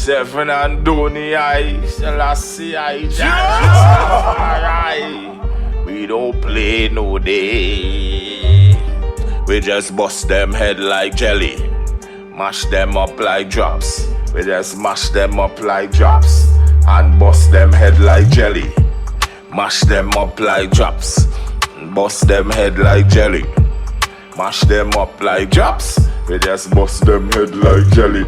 7 and Donny I, Selassie I, Alright. We don't play no day. We just bust them head like jelly. Mash them up like drops. We just mash them up like drops. And bust them head like jelly. Mash them up like drops. Bust them head like jelly. Mash them up like drops. We just bust them head like jelly.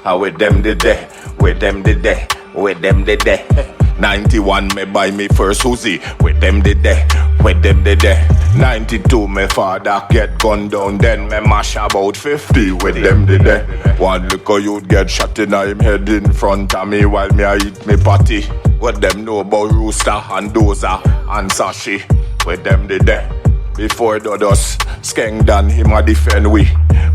And with them the day, with them the day, with them the day. 91 me buy me first Uzi. With them the day, with them the day. 92 me father get gunned down. Then me mash about 50 with them the day. One little youth get shot in him head in front of me while me I eat me patty. What them know about Rooster and Doza and Sashi. With them the day. Before the dust, Skeng done him a defend we.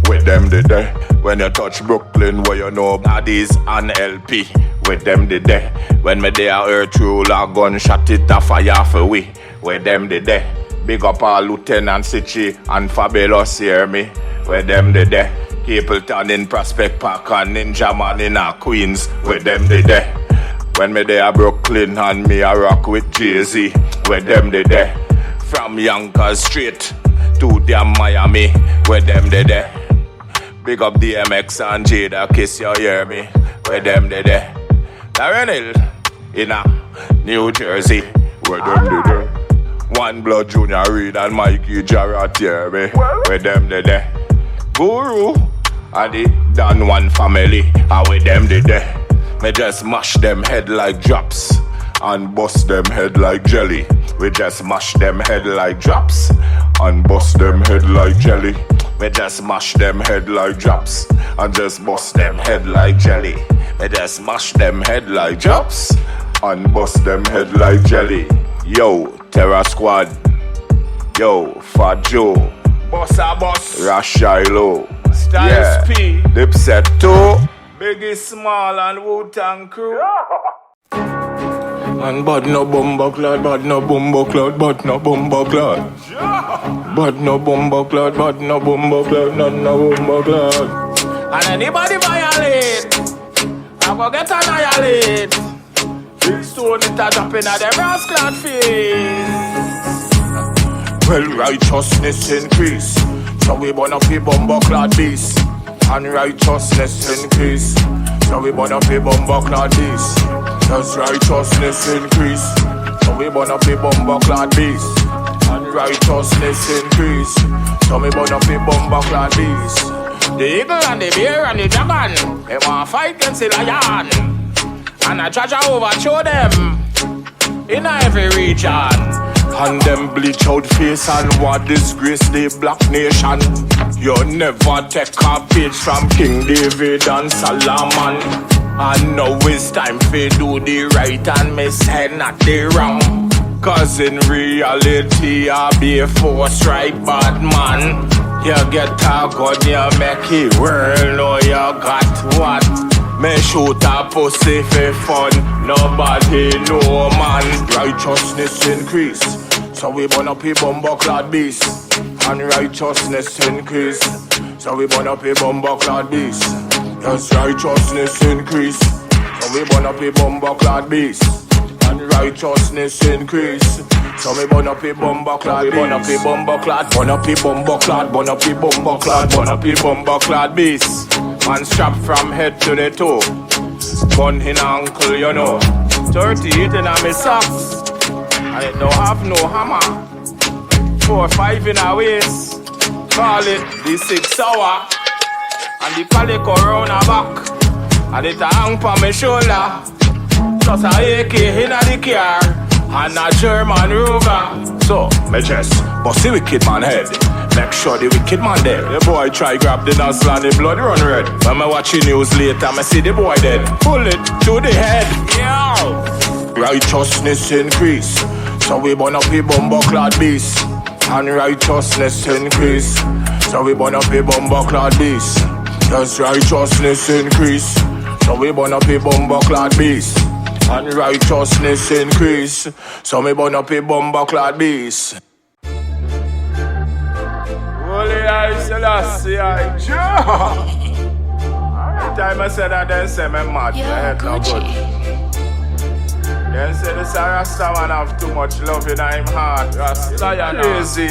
With them the day. When you touch Brooklyn, where you know Baddies and LP. With them the day. When me there earth roll a gunshot it a fire for we. With them the day. Big up our Lieutenant Sichi and Fabulous hear me. With them the day. Capleton in Prospect Park and Ninja Man in a Queens. With them the day. When me there Brooklyn and me a rock with Jay-Z. With them the day. From Yonkers straight to damn Miami. With them the day. Big up DMX and Jada, kiss you hear me. With them the day. Darren Hill in a New Jersey. With them the day. One Blood Junior Reed and Mikey Jarrett hear me. With them the day. Guru and the Dan One family. And with them the day. Me just mash them head like drops. And bust them head like jelly. We just mash them head like drops. And bust them head like jelly. We just mash them head like drops. And just bust them head like jelly. We just mash them head like drops. And bust them head like jelly. Yo, Terror Squad. Yo, Fat Joe. Bossa Boss. Ras Lion. Styles P. Dipset 2. Biggie Small and Wu-Tang Crew. And but no bumbo cloud, but no bumbo cloud, but no bumbo cloud. But no bumbo cloud, but no bumbo cloud, no bumbo cloud. And anybody violate, I go get annihilate. Big stone it a drop in a them Ras Cloud face. Well, righteousness increase, so we burn up a bumbo cloud beast. And righteousness increase, so we burn up a bumbo cloud beast. As righteousness increase, so we burn up a bumbo clad beast. And righteousness increase, so we burn up a bumbo clad beast. The eagle and the bear and the dragon, they want to fight against the lion. And I judge overthrow them in every region. And them bleach out face and what disgrace the black nation. You never take a page from King David and Solomon. And now it's time for do the right and miss head not the wrong. Cause in reality I be a force right bad man. You get a gun, you make it world, know you got what? Me shoot a pussy for fun, nobody know man. Righteousness increase, so we burn up a bumbo clad beast. And righteousness increase, so we burn up a bumbo clad beast. As righteousness increase, so we burn up a bumbo clad beast. And righteousness increase, so we burn up a bumbo clad beast. Burn up a bumbo clad, burn up a bumbo clad, burn up a bumbo clad, burn up a bumbo clad beast. And strap from head to the toe, gun in ankle, you know. 38 in a me socks, and it don't have no hammer. 4 or 5 in a waist, call it the 6 hour. And the calico round her back, and it a hang pa me shoulder. Plus a AK in the car, and a German Ruger. So, me just bust the wicked man head. Make sure the wicked man dead. The boy try grab the nozzle and the blood run red. When me watch the news later, me see the boy dead. Pull it to the head. Yo! Righteousness increase, so we burn up a bumbo clad beast. And righteousness increase, so we burn up a bumbo clad beast. As righteousness increase, so we burn up a bumbo clad beast. And righteousness increase, so we burn up a bumbo clad beast. Holy I Selassie I Time I said that, then say me mad, my head no good. Then say this a Rasta man have too much love in him heart. Ras Lion crazy.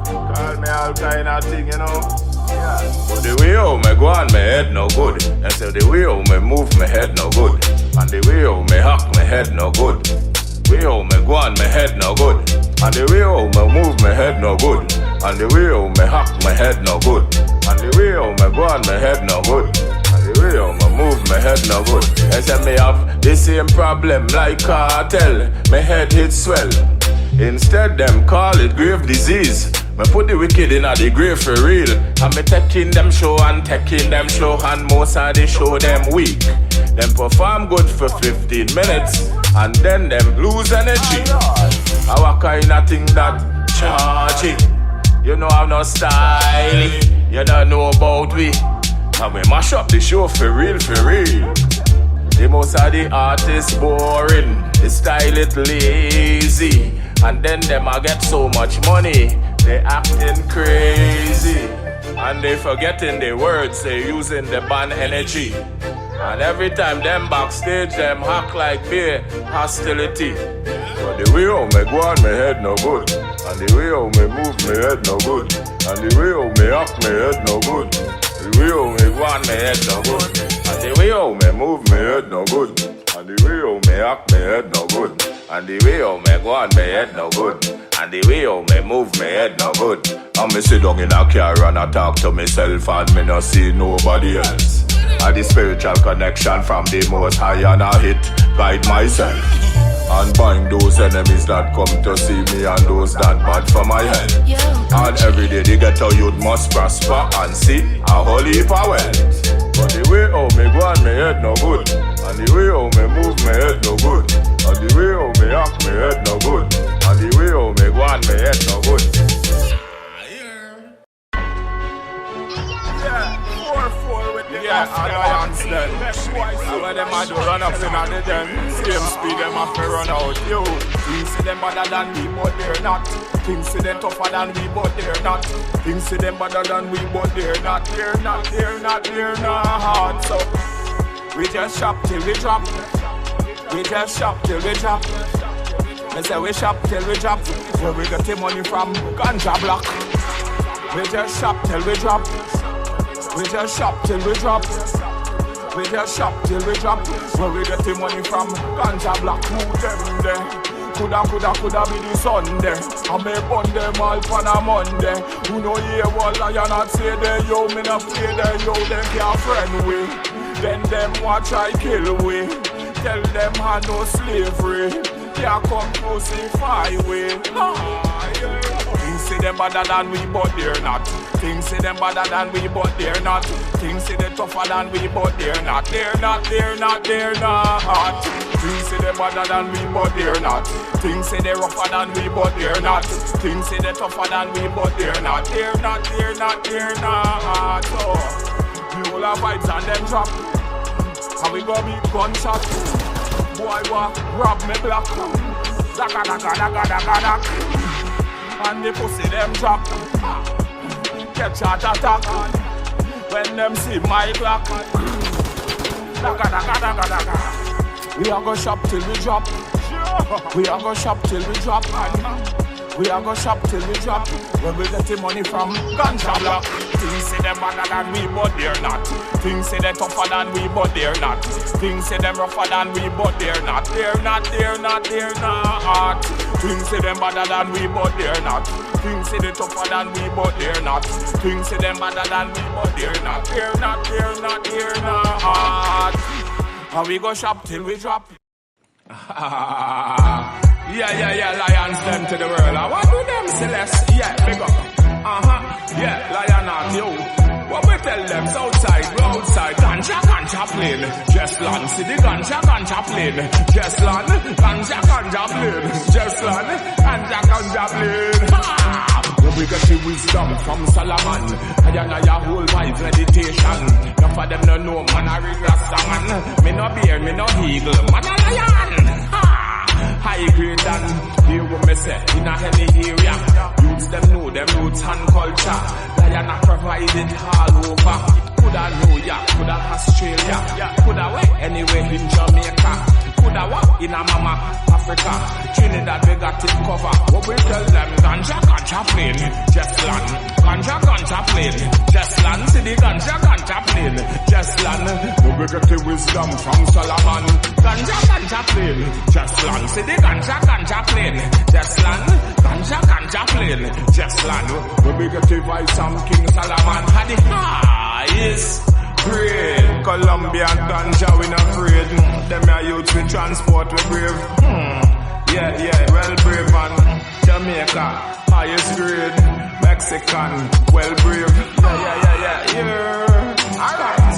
Call me all kind of thing, you know. Yeah. But the way how me go on, my head no good. And say the way how me move, my head no good. And the way how me hack, my head no good. The way how me go on, my head no good. And the way how me move, my head no good. And the way how me hack, my head no good. And the way how me go on, my head no good. And the way how me move, my head no good. I say me have the same problem like cartel. My head hit swell. Instead them call it grave disease. Me put the wicked in the grave for real. And me taking them show and taking them show. And most of the show them weak. Them perform good for 15 minutes. And then them lose energy. Our kind of thing that charging. You know I'm not style. You don't know about we. And we mash up the show for real, for real. The most of the artists boring. The style it lazy. And then them a get so much money. They acting crazy. And they forgetting the words. They using the band energy. And every time them backstage, them hack like beer hostility. But the way how me go on, my head no good. And the way how me move, my head no good. And the way how me act, my head no good. The way how me go on, my head no good. And the way how me move, my head no good. And the way how me act, my head no good. And the way how me go on, my head no good. And the way how me move, my head no good. And me sit down in a car and I talk to myself and me no see nobody else. And the spiritual connection from the most high and I hit guide myself. And bind those enemies that come to see me and those that bad for my head. And every day the ghetto youth must prosper and see a whole heap of wealth. But the way how me go on, my head no good. And the way how me move, my head no good. And the way how me act, my head no good. And the way how me go on, my head no good. Yeah, alliance then. And when them a do run up in the den, same speed them have to run out. Yo, things see them better than we, but they're not. Things see them tougher than we, but they're not. Things see them better than we, but they're not. They're not, they're not, they're not. So we just shop till we drop. We just shop till we drop. They say we shop till we drop. Where we get the money from ganja block. We just shop till we drop. We just shop till we drop. We just shop till we drop. Where we get the money from ganja block. Who them there? Coulda be the Sunday. I may burn them all on a Monday. Who know hear what lion not say there? Yo, me not play there. Yo, them can't friend we. Then them watch I kill we. Tell them I no slavery. Can't come crucify we. Things say them better than we, but they're not. Things say them better than we, but they're not. Things say they tougher than we, but they're not. They're not, they're not, they're not. Things say they better than we, but they're not. Things say they rougher than we, but they're not. Things say they tougher than we, but they're not. They're not, they're not, they're not. So, we all have vibes and them drop. And we go beat gunshot. Boy, what? Grab me black. Daka, daka, daka, daka, daka. And the pussy them drop. Catch heart attack. When them see my clock. Daka, daka, daka, daka. We are go shop till we drop. We are go shop till we drop. We are go shop till we drop. When we get the money from ganja block. Things say them better than we, but they're not. Things say they tougher than we, but they're not. Things say them rougher than we, but they're not. They're not, they're not, they're not. Things say them better than we, but they're not. Things say they tougher than we, but they're not. Things say them better than we, but they're not. They're not, they're not, they're not. And we go shop till we drop. Yeah, lions them to the world. I want to them Celeste. Yeah, big up. Yeah, lion heart, yo. What we tell them? Outside, outside, ganja plane. Just land, see the ganja plane. Just land, ganja plane. Just land, ganja plane. Ha! When we get the wisdom from Solomon, I your whole life meditation. Enough of them no know, man, I read Rasta man. Me no bear, me no eagle, man a lion. Ha! High grade and hear what me say in a any area. Youths them know them roots and culture. Lion a provide it all over. Coulda New York, coulda Australia, coulda way anywhere in Jamaica, coulda what in a mama Africa, Trinidad we got it cover. What we tell them, ganja plane, just land. Ganja plane, just land. See the ganja plane, just land. No we get the wisdom from Solomon. Ganja plane, just land. See the ganja plane, just land. Ganja plane, just land. No we get the voice from King Solomon. Had the highest grade. Colombian ganja we not afraid. Them a youth we transport we brave. Yeah, well brave man. Jamaica, highest grade. Mexican, well brave. Yeah. Alright,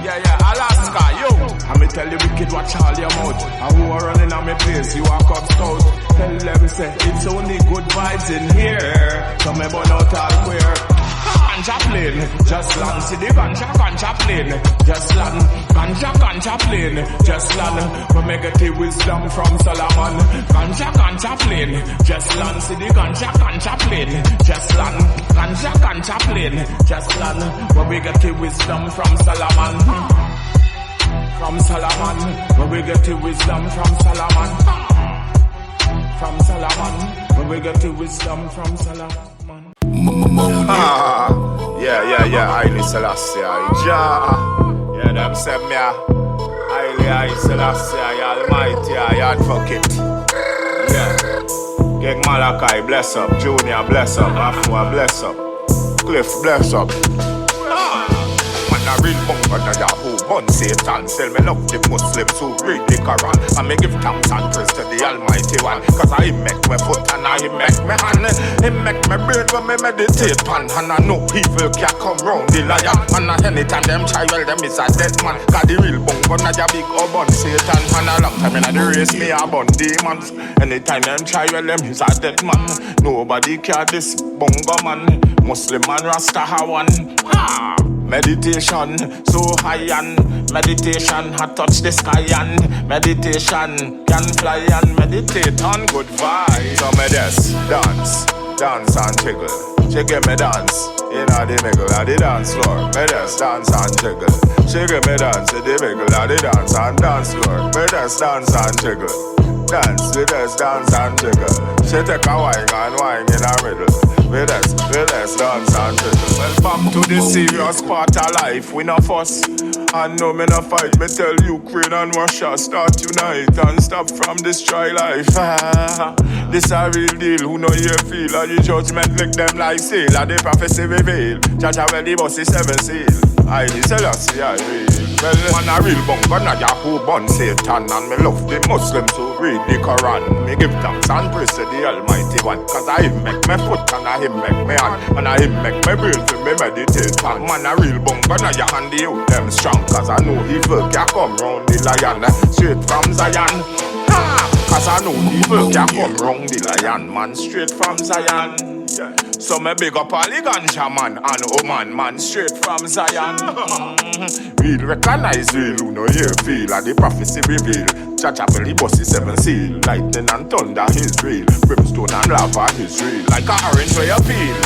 yeah. Alaska, yo. I me tell you wicked watch all your mouth. And who are running on me place, you walk up south. Tell them say it's only good vibes in here. So me burn out all queer. Ganja plane, just land. See the ganja plane, just land. Ganja plane, just land. We make get the wisdom from Solomon. Ganja plane, just land. See the ganja plane, just land. Ganja plane, just land. We get the wisdom from Solomon. From Solomon, where we get the wisdom from Solomon. From Solomon, where we get the wisdom from Solomon. Yeah, Haile Selassie, yeah, them said me, Haile Selassie, Almighty, I advocate. Yeah, King Malachi, bless up, Junior, bless up, Afua, bless up, Cliff, bless up. A real bunker na Yahoo, bun Satan. Tell me love the Muslims who read the Quran. And me give thanks and praise to the Almighty One. Cause I make my foot and I make my hand. He make my brain when me meditate pan. And I know evil can come round the lion. And anytime them try, well them is a dead man. Cause the real bunker na ya big or bun Satan. And a long time in the race me a bun demons. Anytime them try, well them is a dead man. Nobody care this bunker man. Muslim man Rasta one. Meditation, so high and meditation had touched the sky and meditation can fly and meditate on good vibes. So me just dance and jiggle. She give me dance in the middle of the dance floor. Me just dance and jiggle. She give me dance in the middle of the dance floor. Me just dance and jiggle. Dance, we just dance and jiggle. She take a wine in the middle. We just dance and jiggle. Well, back to the serious part of life, we no fuss. And no me no fight, me tell Ukraine and Russia start unite and stop from destroy life. This a real deal, who know you feel? And the judgment make them like sail, and the prophecy reveal. Jaja well the boss is 7 seal. I Selassie I real. Well, man a real bunker na Yahoo bun Satan. And me love the Muslims who read the Quran. Me give thanks and praise to the Almighty One. Cause I make my foot and I make my hand. And I make my brain to me meditate. And man a real bunker na ya hand the youth them strong. Cause I know evil can come round the lion. Straight from Zion. Cause I know evil can come round the lion. Man straight from Zion. So me big up all the ganja man and woman man straight from Zion. Real recognize real, who know you feel. And the prophecy reveal. Jaja belly bossy 7 seal. Lightning and thunder is real. Brimstone and lava is real. Like a orange where you peel.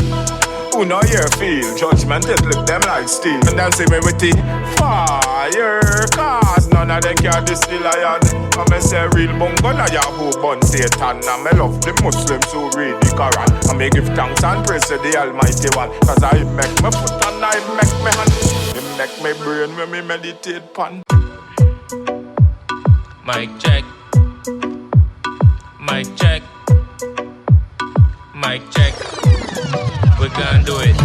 Who know you feel? Judgment it look them like steel. And then see me with the fire. Cause none of them can diss the lion. And me say real bungo na Yahoo bun Satan. And me love the Muslims who read the Quran. And me give thanks and praise to the Almighty One. Cause I make my foot and I make my hand. He make my brain when me meditate pan. Mic check. Mic check. Mic check. We gon' do it.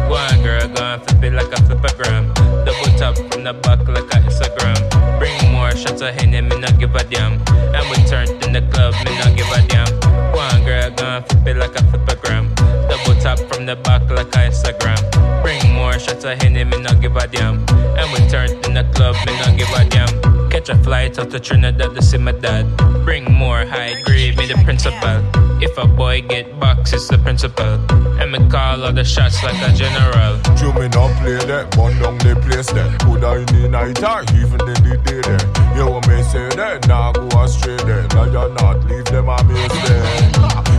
Go on, girl, go on, flip it like a flippergram. Double tap from the back like a Instagram. Bring more shots of Henny, me not give a damn. And we turned in the club, me not give a damn. Go on, girl, go on, flip it like a flippergram. Double tap from the back like a Instagram. Bring more shots of Henny, me not give a damn. And we turned in the club, me not give a damn. Catch a flight out to Trinidad to see my dad. Bring more high grade, me the principal. If a boy get box, it's the principal. And me call all the shots like a general. You me not play that, burn down the place there. Could I in the night or even in the day there? You want me say that, nah go astray there. Lion not leave them amazed there.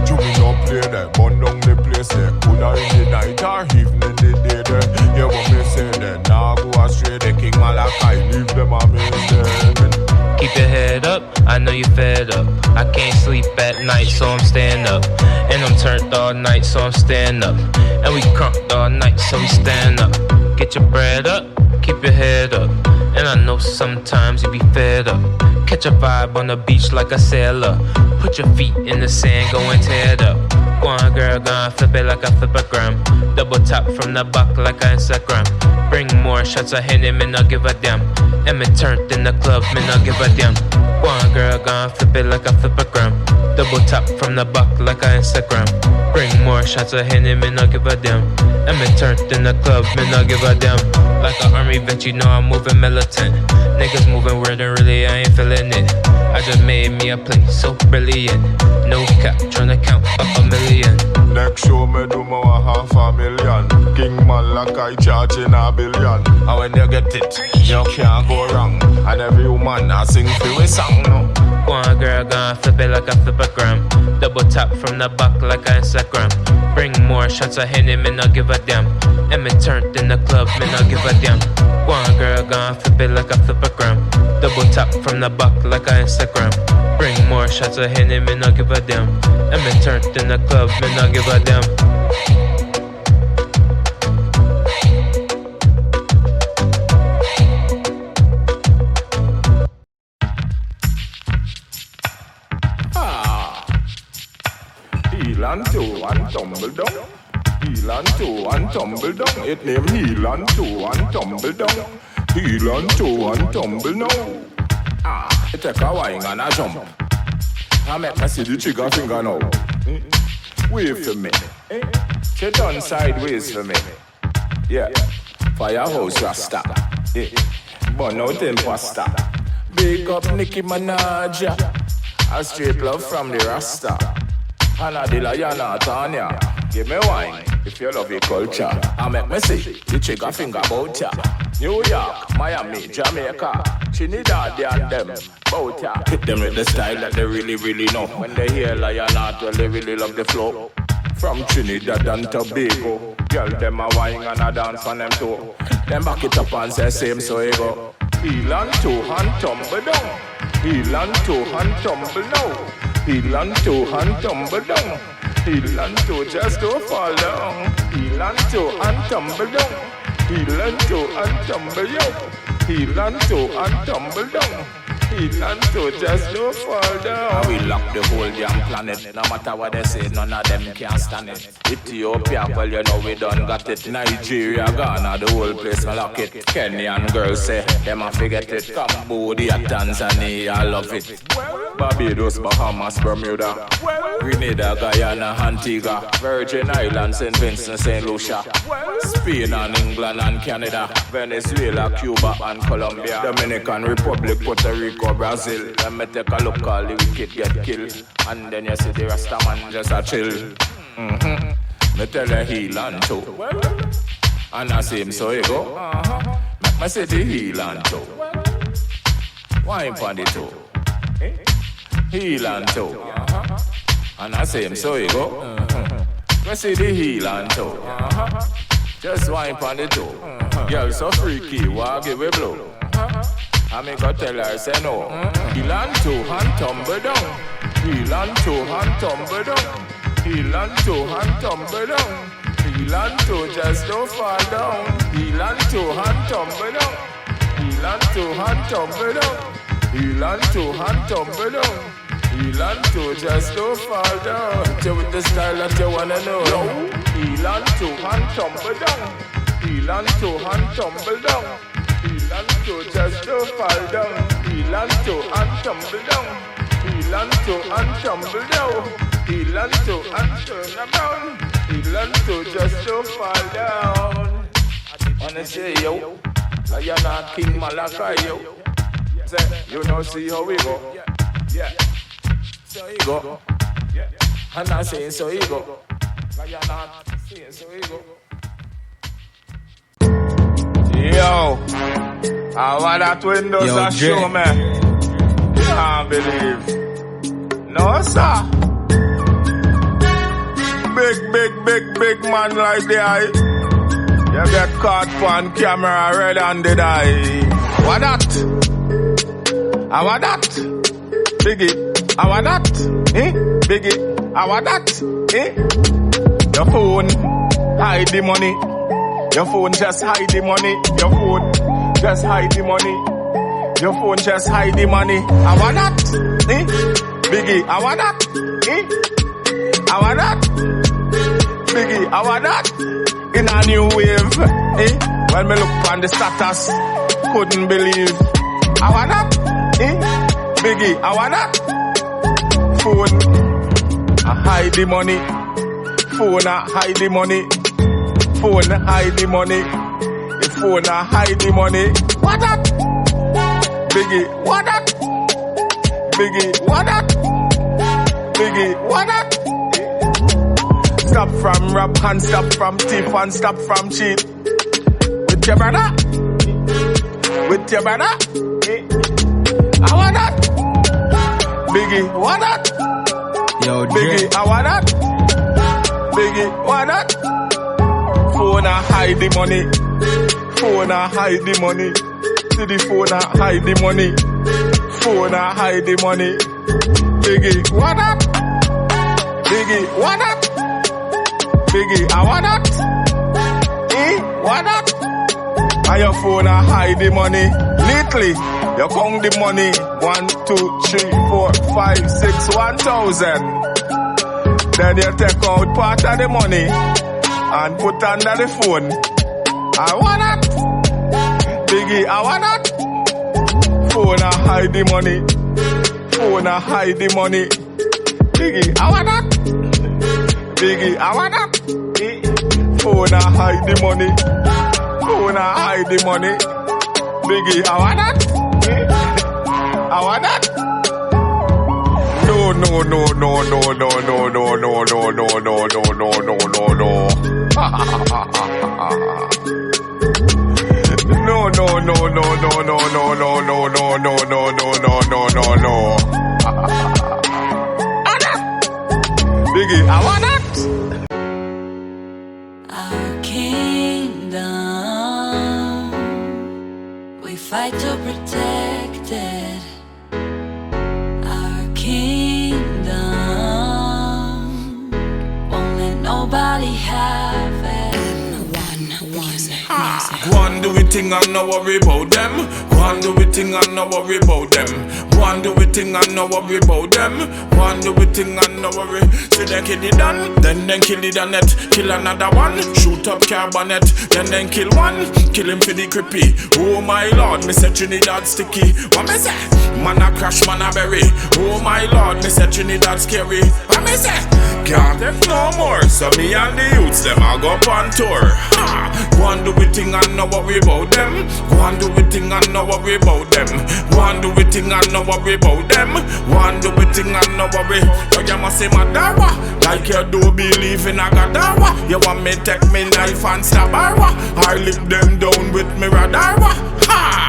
You me not play that, burn down the place there. Could I in the night or even in the day there? You want me say that, men. Now go astray, the King Malachi, leave them a men. Keep your head up, I know you fed up. I can't sleep at night, so I'm staying up. And I'm turned all night, so I'm staying up. And we crunked all night, so we stand up. Get your bread up, keep your head up. And I know sometimes you be fed up. Catch a vibe on the beach like a sailor. Put your feet in the sand, go and tear it up. Go on, girl, go on, flip it like a flippergram. Double tap from the back like a Instagram. Bring more shots of Henny, me not give a damn. And me turned in the club, me not give a damn. Go on, girl, go on, flip it like a flippergram. Double tap from the back like a Instagram. Bring more shots of Henny, me not give a damn. And me turned in the club, me not give a damn. Like an army vet, you know I'm moving militant. Niggas moving weird and really I ain't feeling it. I just made me a play so brilliant. No cap, tryna count up a million. Next show me do more $500,000. King Malachi charging $1 billion. And when you get it, you can't go wrong. And every woman I sing for a song now. Go on, girl, go on, flip it like a flippergram. Double tap from the back like a Instagram. Bring more shots of Henny, me not give a damn. And me turned in the club, me not give a damn. Go on, girl, go on, flip it like a flippergram. Double tap from the back like a Instagram. Bring more shots of Henny, me not give a damn. And me turned in the club, me not give a damn. Heel and toe and tumble down. Heel and toe and tumble down. It name heel and toe and tumble down. Heel and toe and tumble now. It take a wine and a jump. I make me see the trigger finger now. Wave for me. She done sideways for me. Yeah. Firehouse Rasta. Burn out imposter. Big up Nicki Minaj. A straight love from the Rasta. Anna de la Yana Tanya. Give me wine if you love your culture. I make me see the trigger finger bout ya. New York, Miami, Jamaica, Trinidad and them bout ya. Hit them with the style that they really, really know. When they hear Lion Heart, well, they really love the flow. From Trinidad and Tobago, girl them a wine and a dance on them too. Them back it up and say same so you go. Heel and toe and tumble down. Heel and toe and tumble now. Heel and toe and tumble down. Heel and toe just don't fall down. Heel and toe and tumble down. Heel and toe and tumble down. Heel and toe and tumble down. Heel and toe just don't fall down. We lock the whole damn planet. No matter what they say, none of them can stand it. Ethiopia, well you know we done got it. Nigeria, Ghana, the whole place we lock it. Kenyan girls say, them a forget it. Cambodia, Tanzania, I love it. Barbados, Bahamas, Bermuda, Grenada, Guyana, Antigua, Virgin Islands, St. Vincent, St. Lucia, Spain and England and Canada, Venezuela, Cuba and Colombia, Dominican Republic, Puerto Rico, Brazil. Let me take a look, all the wicked get killed. And then you see the Rasta man just a chill. Me tell you heel and toe. And I see him so you go. Make me say the heel and toe. Wine for the toe. Heel and toe. And I say him so you go. Me see the heel and toe. Just wine on the toe. Girl so freaky, why give a blow? I me go tell her say no. Heel and toe and tumble down. Heel and toe and tumble down. Heel and toe and tumble down. Heel and toe just don't fall down. Heel and toe and tumble down. Heel and toe and tumble down. Heel and toe and tumble down. Heel and toe just don't fall down. Tell with the style that you wanna know. Heel and toe and tumble down. Heel and toe and tumble down. Heel and toe just don't fall down. Heel and toe and tumble down. Heel and toe and tumble down. Heel and toe and turn around. Heel and toe just don't fall down. Wanna say yo, Lion Heart King Malachi yo. Say, you know see how we go. Yeah. So you go. Yeah. And I say so you go. Lion Heart saying so you go. Yo, I want that windows Yo, that show me. Can't believe. No, sir. Big man like the eye. You get caught on camera, red handed eye. What that? How that? Biggie, how that? Biggie, how that? Your phone, hide the money. Your phone just hide the money. Your phone just hide the money. Your phone just hide the money. How that? Biggie, how that? How that? Biggie, how that? In a new wave, When me look on the status, couldn't believe. How that? Biggie, how that? Phone, I hide the money. Phone, I hide the money. Phone, I hide the money. The phone, I hide the money. What that? Biggie, what that? Biggie, what that? Biggie, what that? Stop from rap and stop from thief and stop from cheat. With your brother? With your brother? I want that. Biggie, what that? Yo, Biggie, I want that. Biggie, what that? Phone, I hide the money. Phone, I hide the money. See the phone, I hide the money. Phone, I hide the money. Biggie, what that? Biggie, what that? Biggie, I want that. What that? And your phone, I hide the money. Neatly, you count the money. 1, 2, 3, 4, 5, 6, 1,000. Then you take out part of the money and put under the phone. I want that. Biggie, I want that. Phone, I hide the money. Phone, I hide the money. Biggie, I want that. Biggie, I want that. Phone, I hide the money. Phone, I hide the money. Biggie, I want that. I want that. No, no, no, no, no, no, no, no, no, no, no, no, no, no, no, no, no. No, no, no, no, no, no, no, no, no, no, no, no, no, no, no, no. Biggie, I want that. Our kingdom, we fight to protect it. Our kingdom, won't let nobody have it. Go and do it thing and no worry about them. Go and do it thing and no worry about them. Go and do it thing and no worry about them. Go and do it thing and no worry. See them kill it done, then kill it net. Kill another one, shoot up carbonet. Then kill one, kill him for the creepy. Oh my lord, me say Trinidad sticky. What me say? Man a crash, man a bury. Oh my lord, me say Trinidad scary. What me say? Can't take no more. So me and the youths them a go on tour. Ha! Go and do it thing and no worry about them. Go and do it thing and no worry about them. Go and do it thing and no worry about them. Go and do it thing and no worry. So you must say my dawa, like you do believe in a gadawa. You want me take me knife and stab her? I lift them down with me radar. Ha!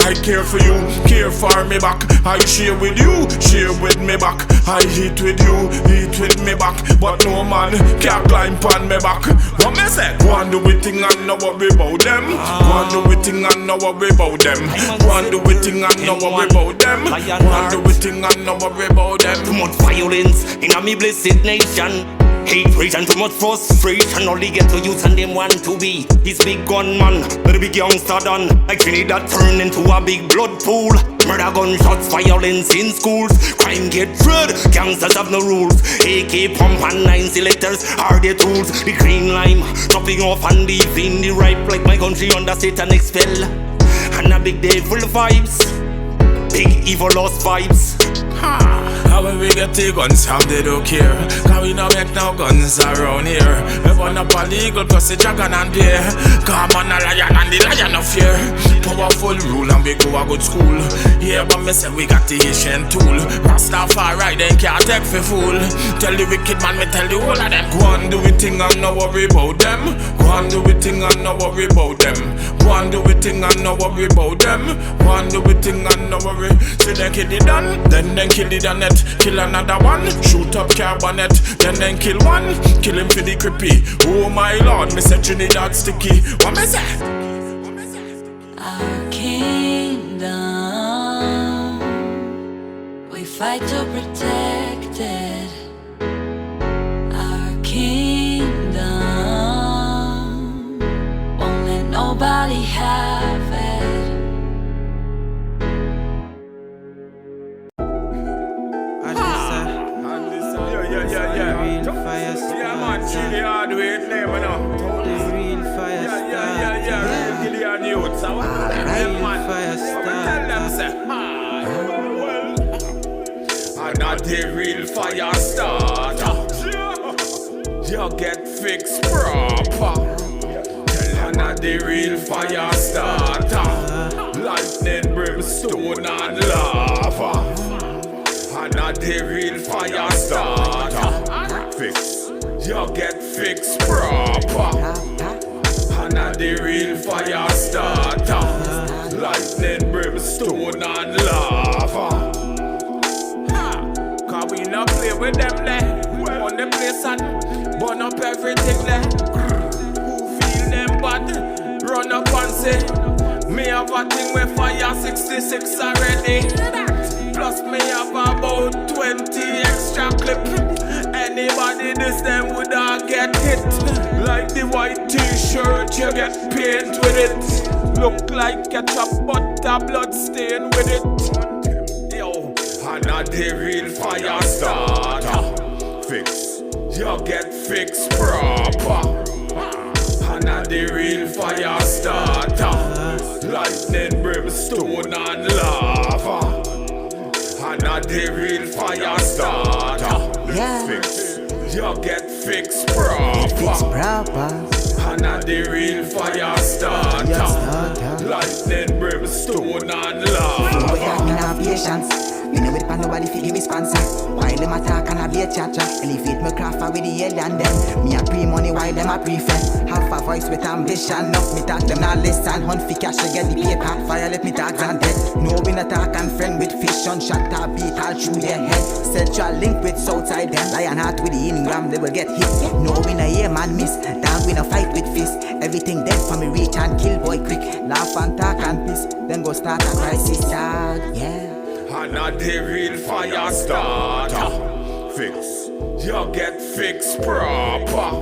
I care for you, care for me back. I share with you, share with me back. I eat with you, eat with me back. But no man can climb on me back. What me say? Go and do it thing and no worry about them. Go and do it thing and no worry about them. Go and do it thing and no worry about them. Go and do it thing and no worry about them. Too much violence in a me blessed nation. Hatred and too much frustration. All they get to use and them want to be this big gunman, the big youngster done. Like Trinidad turn into a big blood pool. Murder, gunshots, violence in schools. Crime get red, gangsters have no rules. AK, pump and 9 selectors are their tools. The green lime, chopping off and leaving the ripe. Like my country under satanic spell. And a big day full of vibes. Big evil lost vibes. How when we get the guns, how they don't care. Cause we don't make no guns around here. We burn up a legal plus the dragon and bear. Come on a lion and the lion of fear. Powerful rule and we go a good school. Yeah, but me say we got the Asian tool. Rastafari they can't take for fool. Tell the wicked man, me tell the whole of them. Go and do it thing and no worry about them. Go and do it thing and no worry about them. Go and do it thing and no worry about them. Go and do it thing and no worry. See them kid it done, Then kill the net, kill another one, shoot up car bonnet. Then kill one, kill him for the creepy. Oh my lord, me say Trinidad sticky. What me say? Our kingdom, we fight to protect it. Our kingdom, won't let nobody have it. Yeah, man, chill the hard way, name, you know. The real fire starter. Yeah. Kill the hard youth, so what? Real fire starter. Tell them, say, I'm not the real fire starter. You get fixed proper. I'm not the real fire starter. Lightning, brimstone, and lava. I'm not the real fire starter. Fix, you get fixed proper. I'm not the real fire starter. Lightning, brimstone, and lava. Cause we not play with them there. On the place and burn up everything there. Who feel them bad? Run up and say, me have a thing with fire 66 already. Plus me have about 20 extra clip. Anybody this them would get hit. Like the white t-shirt, you get paint with it. Look like ketchup, but a blood stain with it. Yo, I'm not the real fire starter. Fix, you get fixed proper. I'm not the real fire starter. Lightning, brimstone, and lava. I'm not the real fire starter. Fix, you get fixed proper. I'm not the real fire starter. Lightning, brimstone, and lava. We have patience. Me know it pan nobody fi give me sponsor. While them attack and I be a cha-cha. Elevate me craft with the alien them. Me a pre-money while them a pre-fed. Half a voice with ambition. Enough me talk them not listen. Hunt fi cash to get the paper. Fire let me talk and dead. No we not talk and friend with fish on shot or beat all through their head. Central link with Southside them. Lion Heart with the Ingram they will get hit. No we no hear man miss. Down we no fight with fist. Everything dead for me reach and kill boy quick. Laugh and talk and piss. Then go start a crisis dog. Yeah. I'm not the real fire starter. Fix, you get fixed proper.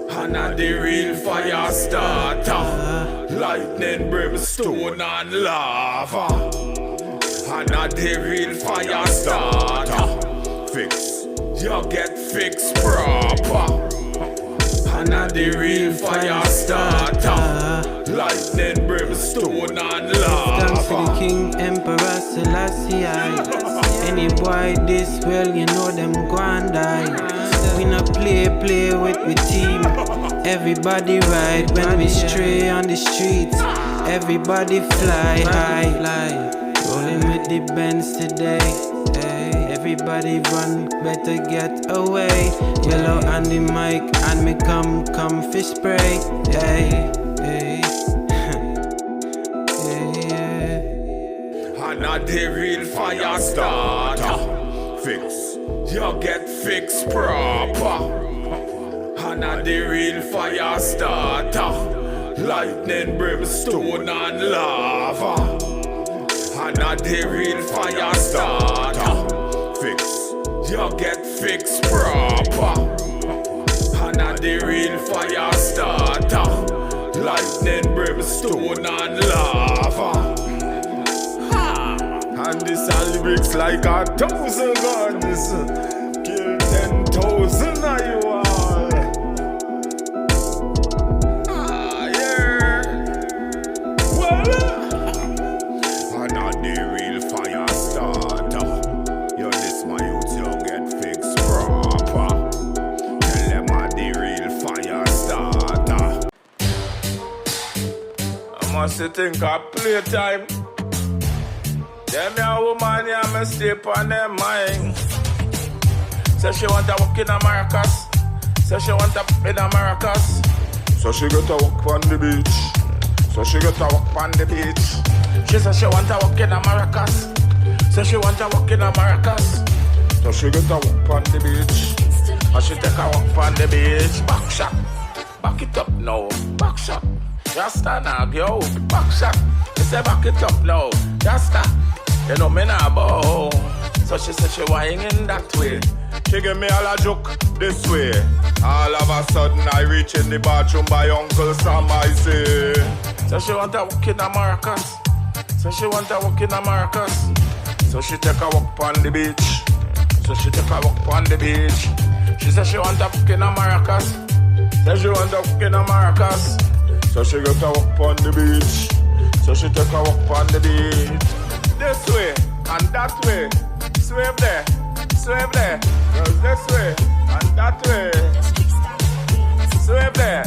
I'm not the real fire starter. Lightning, brimstone, and lava. I'm not the real fire starter. Fix, you get fixed proper. I'm not the real fire starter. Lightning, brimstone, and lava. Thanks to the King Emperor Selassie. Any boy this well, you know them go and die. We not play with we team. Everybody ride when we stray on the streets. Everybody fly high. Rolling with the Benz today. Hey, everybody run, better get away. Yellow on the mic and me come fish spray. Hey. I'm not the real fire starter. Fix, you get fixed proper. I'm not the real fire starter. Lightning, brimstone, and lava. I'm not the real fire starter. Fix, you get fixed proper. I'm not the real fire starter. Lightning, brimstone, and lava. And this all lyrics like 1,000 guns. Kill 10,000 of you all. Yeah. Well, I'm not the real fire starter. Yo, this my youth, you get fixed proper. Tell them I'm the real fire starter. I must think of playtime. Them a woman, yeah, me step on them mind. Say she want to walk in Americas. Say she want to in Americas. So she got to walk on the beach. So she got to walk on the beach. She said she want to walk in Americas. So she want to walk in a maracas. So she get a walk on the beach. And she take a walk on the beach. Back shot. Back it up now. Back shot. Just stand up, yo. Back shot. She say back it up now. Just stop. You know me nah bow. So she say she whining that way. She give me all a joke this way. All of a sudden I reach in the bathroom by Uncle Sam, I say. So she want to walk in a maracas. So she want to walk in a maracas. So she take a walk on the beach. So she take a walk on the beach. She say she want to walk in a maracas. Say she want to walk in a maracas. So she get a walk on the beach. So she take a walk on the beach. This way and that way. Swim there, swim there. Goes this way and that way. Swim there.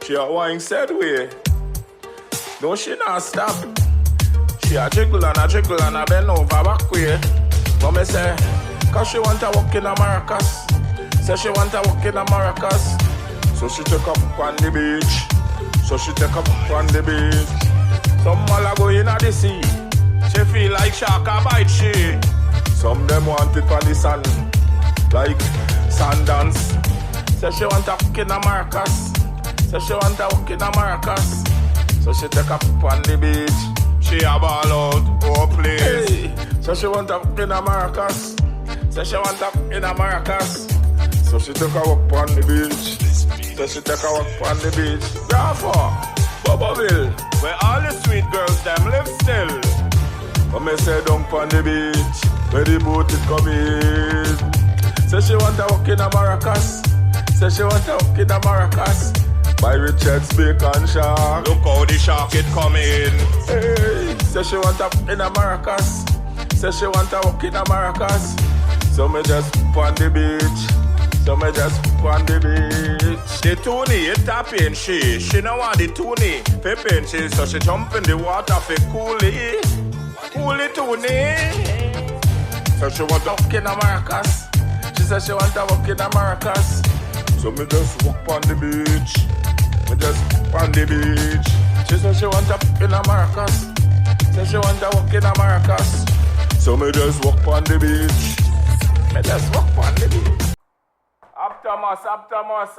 She a wine said way. No, she not stop. She a jiggle and a bend over back way. But me say, cause she want to walk in a maracas. Say she want to walk in a maracas. So she take up on the beach. So she take up on the beach. Some mala go in the sea. She feel like shark a bite she. Some them want it on the sand. Like sand dance. Say she want to walk in a maracas. Say she want to walk in a maracas. So she take up on the beach. She a ball out, oh please. Hey. So she want to walk in a maracas. So she want to walk in a maracas. So she take a walk on the beach. So she take a walk on the beach. Bravo, Bubbleville, where all the sweet girls them live still. But me say down on the beach, where the boat is coming. So she want to walk in a maracas. So she want to walk in a maracas. By Richard's bacon shark. Look how the shark it coming. Hey, say she want to walk in a maracas. Say she want to walk in a maracas. So me just on the beach. So me just on the beach. The toonie it tapping she no want the toonie pepping she. So she jump in the water for coolie toonie. So she want to walk in a maracas. She said she want to walk in a maracas. So me just walk on the beach. Me just on the beach. She said she want to walk in a maracas. Said she want to walk in a maracas. So me just walk on the beach. Me just walk on the beach. Optimus,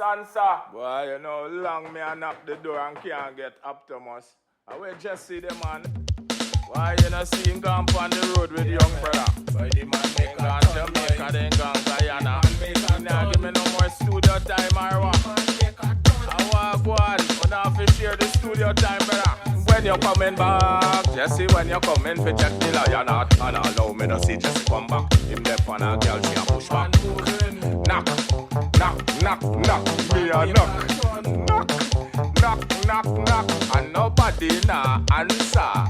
answer. Boy, you know, long me a knock the door and can't get Optimus. I will just see the man. Why you not see him gone on the road with the young brother? Why the man make gone Jamaica, then gone Guyana. Now give me no more studio time or what? I want go on, but now have to share the studio time, brother. When you coming back, Jesse, when you coming for check the lion out. And allow me to see Jesse come back. Him deaf on a girl, she a push back. Knock, me a knock, and nobody nah answer.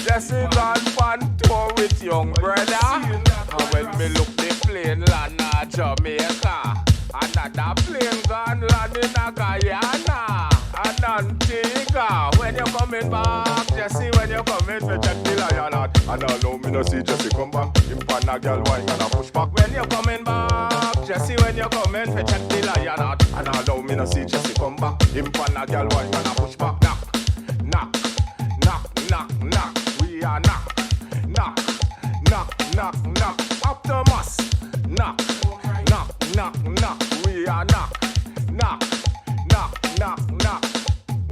Jesse gone on tour with young brother. And when me look the plane land at Jamaica, another plane gone land in a Guyana and Antigua. When you coming back, Jesse, when you coming to check the lion out. And allow me to see Jesse come back. Him pan a girl wine and a push back. When you coming back, Jesse, when you coming to check the lion out. And allow me to see Jesse come back. Him pan a girl wine and a push back. Knock. We are knock. Optimus. Knock. We are knock.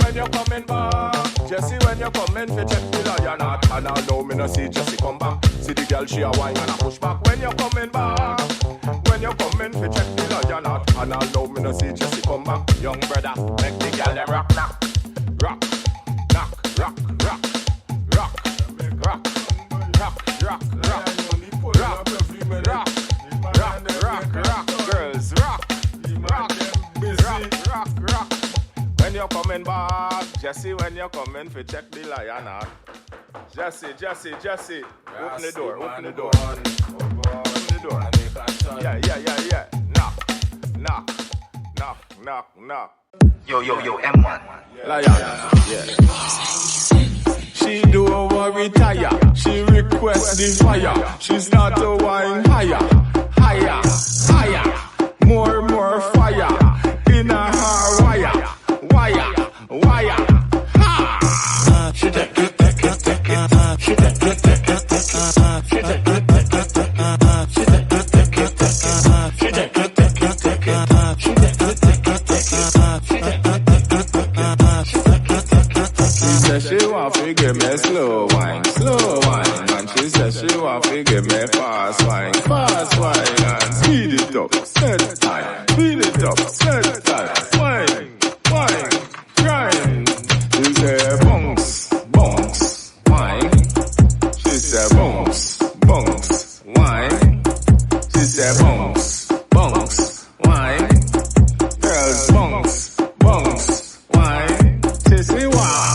When you coming back, Jesse, when you coming to check the lion out. And allow me to see Jesse come back. See the girl, she a wine and a push back. When you coming back, when you coming to check the lion out. And allow me to see Jesse come back. Young brother, make the girl them rock. Girls, rock. When you coming back, Jesse, when you coming for check the lion out. Jesse, open the door. Yeah. Knock. Yo, M1. Lion, yeah. She do over retire. She request the fire. She start to whine higher. More fire. In her wire. Ha! She take it. she want to give me fast wine, and speed it up, set time, speed it up, set time, wine, grind. She say bounce, wine. She say bounce, wine. She say bounce, wine. Girls bounce, wine. She say wow.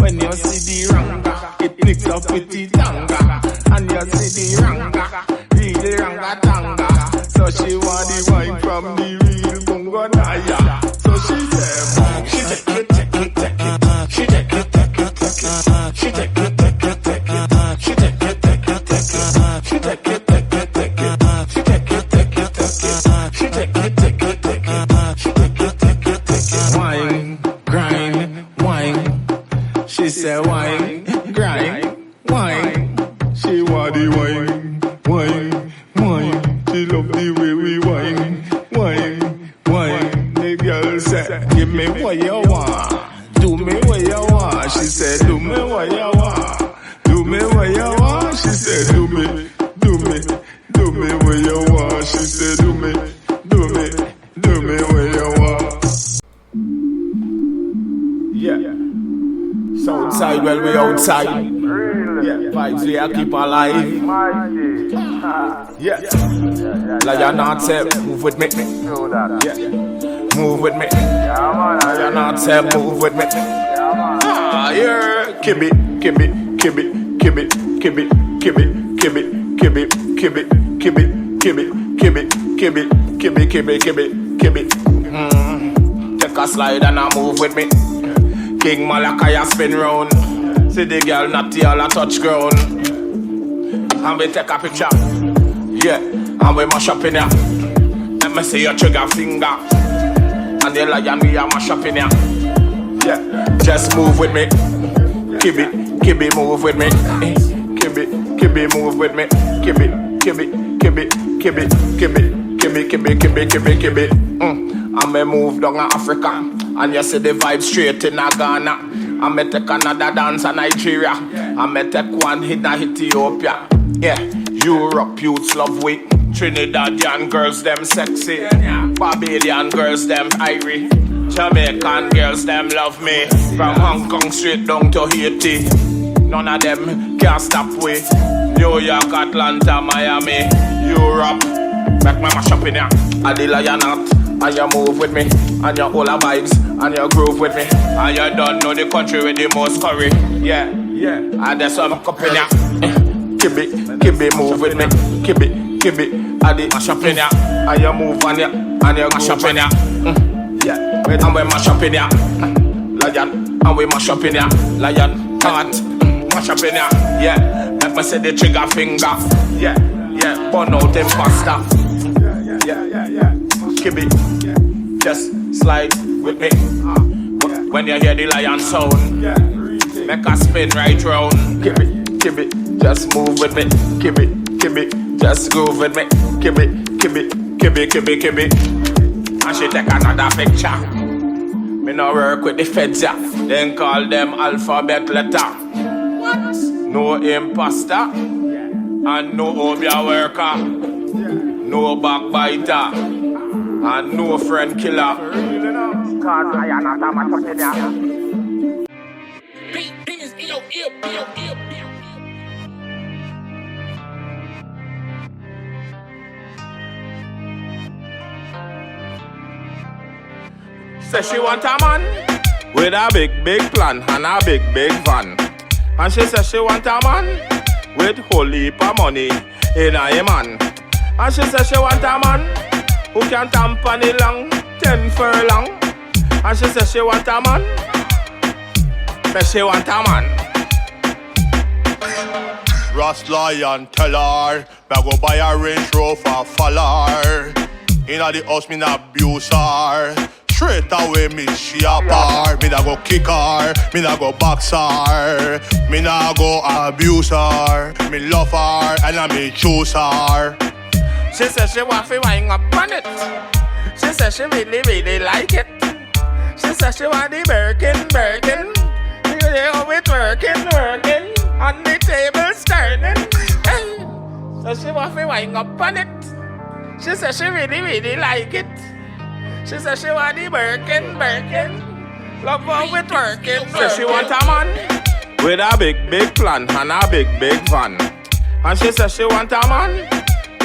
When you see the ranga, it picks up with the tanga. And you see the ranga, really ranga tanga. So she want the wine from the real bongo naya. So she said, she take it, she take it, she take it, she take it, she take it, wine, grind, wine. She said wine, grind, wine. She want the wine. She love the way we wine. The girl said, give me what you want. Do me what you want. She said, do me what you want. Do me what you want. She said, do me what you want. She said, do me what you want. Yeah. Southside, well, we outside. Yeah, vibes we are keep alive. Yeah. Lion Heart say, move with me. Yeah. Move with me. Lion Heart say, move with me. Yeah. Kibby. Take a slide and a move with me. King Malakaya spin round. See the girl not all a touch ground. And we take a picture. Yeah, and we mash up in ya. Let me see your trigger finger. And the lion we a mash up in ya. Yeah, just move with me. Kibby move with me. Kibby move with me. Kibby. And me move down to Africa. And you see the vibe straight in Ghana. And me take another dance in Nigeria. And me take one hit in Ethiopia. Yeah, Europe youths love we. Trinidadian girls them sexy. Barbadian girls them irie. Jamaican girls them love me. From Hong Kong straight down to Haiti. None of them can't stop we. New York, Atlanta, Miami, Europe. Make me mash up in ya. I the Lion Heart. And you move with me, and you all the vibes, and you groove with me. And you don't know the country with the most curry. Yeah. And there's some cup in ya. Kibby move with me. Kibby, I did mash up in ya. And you move on ya, and you mash up in ya. Yeah, and we mash up in ya. Lion, and we mash up in ya. Lion Heart, mash up in ya. Yeah, let me see the trigger finger. Yeah, burn out them faster. Yeah. Kibby, just slide with me. When you hear the lion sound, make a spin right round. Kibby, just move with me. Kibby, just groove with me. Kibby. And she take another picture. Me no work with the feds, yeah. Then call them alphabet letter. What? No imposter and no obia worker. No backbiter. And no friend killer. Say she want a man with a big plan and a big van. And she says she want a man with whole heap of money in a man. And she says she want a man who can tamper the long 10 furlong. And she says she want a man. Says she want a man. Ras Lion tell her, I go buy a Range Rover for her. Inna the house me not abuse her. Straight away me she a bar. Me da go kick her, me da go box her. Me nah go abuse her. Me love her and I me choose her. She says she want to wind up on it. She says she really, really like it. She says she want the Birkin. You know it working. On the table turning. Hey. So she want to wind up on it. She says she really, really like it. She says she want the Birkin. Love how it working. So she want a man with a big plan and a big van. And she says she want a man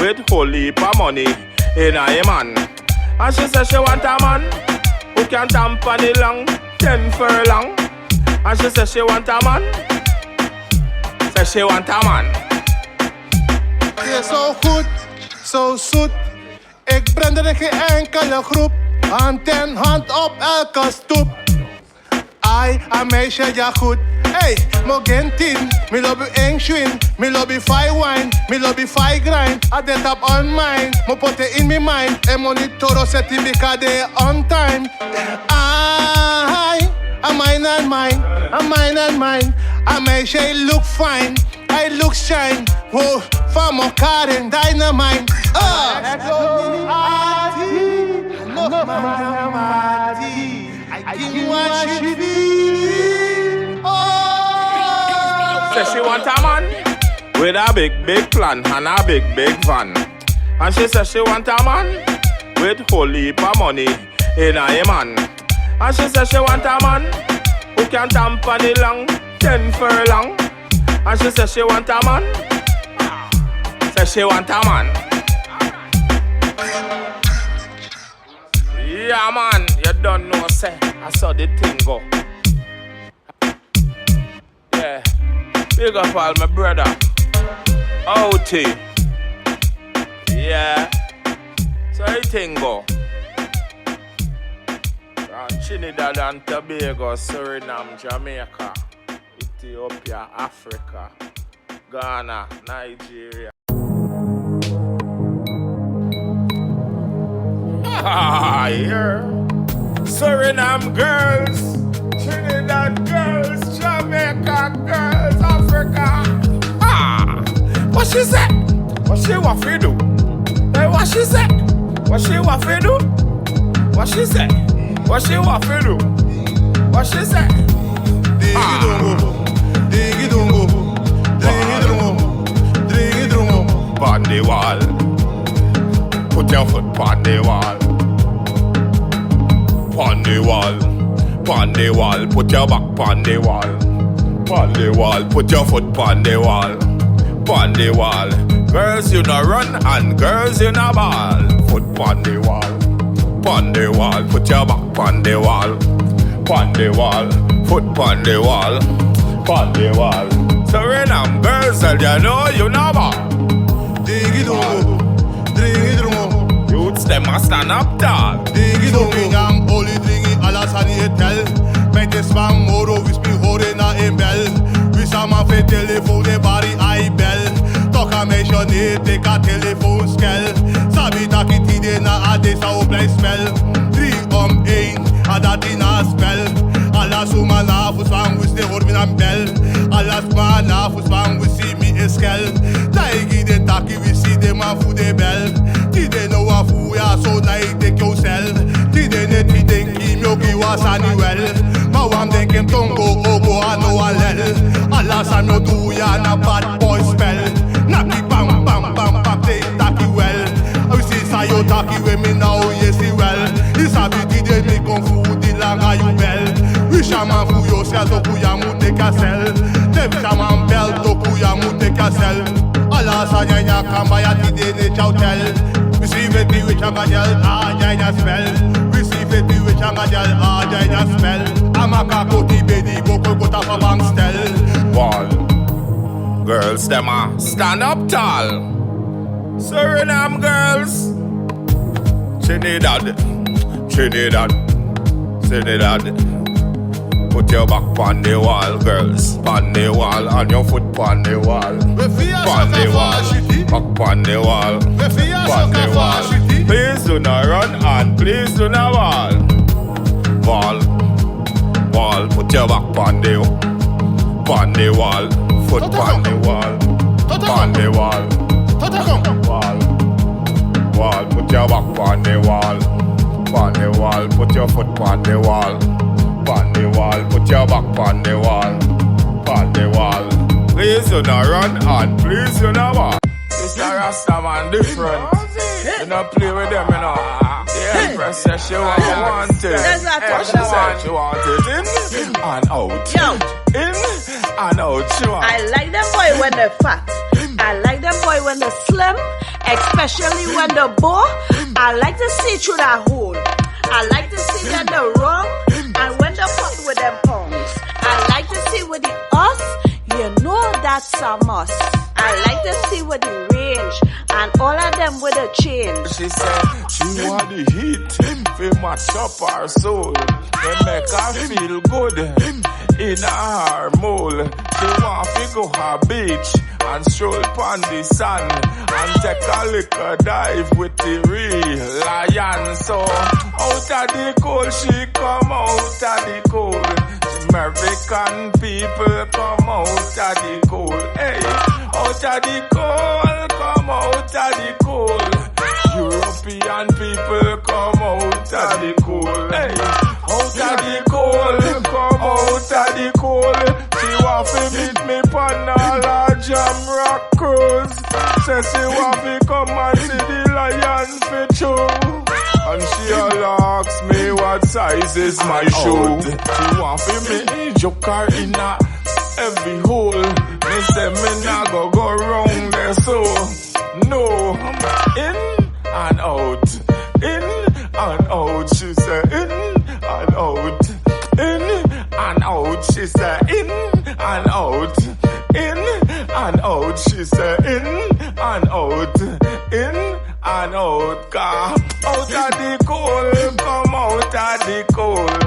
with whole heap of money in a man. And she says she want a man who can tamper the long 10 furlong. And she says she want a man. Says she want a man. Je zo goed, zo zoet. Ik brand er geen enkele groep. Hand in hand op elke stoep. Ai, a meisje ja goed. Hey, mo gen team. Me love you eng swing. Me love you fine wine. Me love you fine grind. I did up on mine. Mo put it in me mind. E monitoro seti because they on time. Ai, a mine and mine. A mine and mine. A meisje look fine. I look shine. Whoa, from a car and dynamite. I give what she feel. Says she want a man with a big plan and a big van. And she says she want a man with whole heap of money in a man. And she says she want a man who can tamper the long 10 furlong. And she says she want a man. Says she want a man. Yeah man, you don't know say I saw the thing go. Yeah, big up all my brother OT. Yeah, so the thing go. From Trinidad and Tobago, Suriname, Jamaica, Ethiopia, Africa, Ghana, Nigeria. Ah, yeah. Suriname girls, Trinidad girls, Jamaica girls, Africa. Ah, what she say? What she want to do? Hey, what she say? What she want to do? What she say? What she want to do? What she say? On the wall. Put your foot on the wall. On the wall. On the wall. Put your back on the wall. On the wall. Put your foot on the wall. On the wall. Girls you no run and girls you no ball. Foot on the wall. On the wall. Put your back on the wall. On the wall. Foot on the wall. On the wall. Suriname girls and you know you no ball. Youths them a stand up tall. Digi dong yang oli dringi alasani etel. Mete spam moro wis mi hore na embel. Wis ama fe telefoon bari ai bel. Toka me shone take a telephone skel. Sabi takiti de na ade sa o play spell. 3 om 1 adat in a spell. Alas umana fus van wis de hor min am bel. Alas mana fus van wis see mi eskel. Daigi de taki wis see de ma fu de bel. Tide no wa fu ya so na take yourself. Tide ne tide ki mi ogi wasani well. Ma wam den kem tongo ogo ano alel. Alas I no do ya na bad boy spell. Na ki bam bam bam bam te taki well. I see sayo taki we me now yes well. This a bit tide me konfu di langa you bell. Wish a man fu yourself to kuya mu take a sell. Dem shaman bell to kuya mu take a sell. Alas a nyanya kamba ya tide ne chautel. Receive it which a gajal a nyanya spell. Receive it which a gajal a nyanya spell. Amaka koti bedi boko kota fa bang stel. Wall. Girls them a stand up tall. Suriname girls. Trinidad. Put your back on the wall, girls. On the wall, and your foot on the wall. On the wall, back on the wall. On the wall. Please do not run and please do not wall. wall. Wall, put your back on the wall. Foot on the wall. On the wall. Wall, put your back on the wall. On the wall, put your foot on the wall. On the wall, put your back on the wall. On the wall. Please you not run and please you not walk. This a Rasta man different. You not play with them, you know. The Empress says she want it. She said she want it in and out. Yo. In and out. She want. I like them boy when they're fat. I like them boy when they're slim, especially when they're bow. I like to see through that hole. I like to see that they're wrong, and when they're put with them pounds. I like to see with the us, you know that's a must. I like to see with the range, and all of them with a change. She said she want the heat, fi match up her soul. They make her feel good in her mole. She want to go her beach and stroll pon the sun and take a little dive with the real lion. So out of the cold she come out of the cold. American people come out of the cold. Hey, out of the cold, come out of the cold. European people come out of the cold. Hey, out of the cold, come out of the cold. She want to meet me pon a jam rock cruise. Say she want to come and see the lion for show. And she all asks me what size is my shoe. She want to me joker in a every hole. Me say me nah go round there so. No, in and out. In and out. She say in and out. In and out. She say in and out. In and out. She say in and out. In and out. Car out of the cold. Come out of the cold.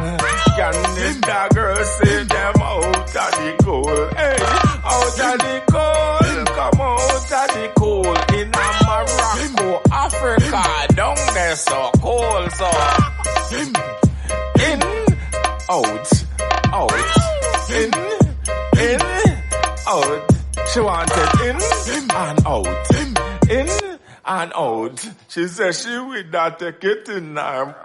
Can the girl say them out of the cold? Hey, out of the cold. Come out of the cold. In Morocco, Africa, down there so cold. So in, out, in, out. She wanted in and out. In and out. She said she would not take it in her.